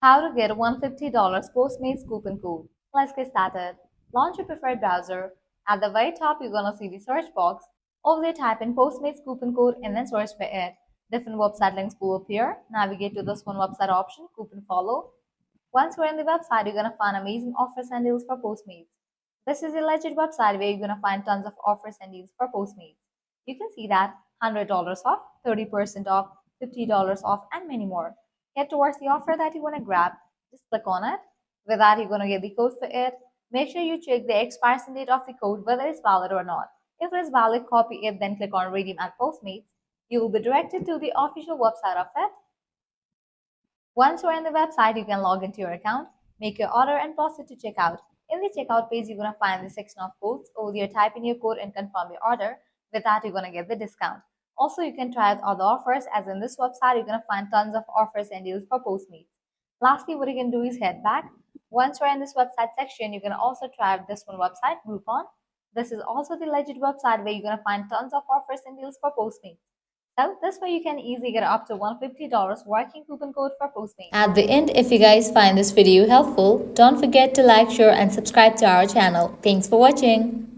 How to get $150 Postmates coupon code. Let's get started. Launch your preferred browser. At the very top, you're gonna see the search box. Over there, type in Postmates coupon code and then search for it. Different website links will appear. Navigate to this one website option, coupon follow. Once you're in the website, you're gonna find amazing offers and deals for Postmates. This is a legit website where you're gonna find tons of offers and deals for Postmates. You can see that $100 off, 30% off, $50 off, and many more. Head towards the offer that you want to grab. Just click on it. With that, you're going to get the code for it. Make sure you check the expiration date of the code, whether it's valid or not. If it is valid, copy it, then click on Redeem at Postmates. You will be directed to the official website of it. Once you're in the website, you can log into your account, make your order, and proceed to checkout. In the checkout page, you're going to find the section of codes. Over there, type in your code and confirm your order. With that, you're going to get the discount. Also, you can try out other offers, as in this website, you're going to find tons of offers and deals for Postmates. Lastly, what you can do is head back. Once you're in this website section, you can also try out this one website, Groupon. This is also the legit website where you're going to find tons of offers and deals for Postmates. So this way you can easily get up to $150 working coupon code for Postmates. At the end, if you guys find this video helpful, don't forget to like, share and subscribe to our channel. Thanks for watching.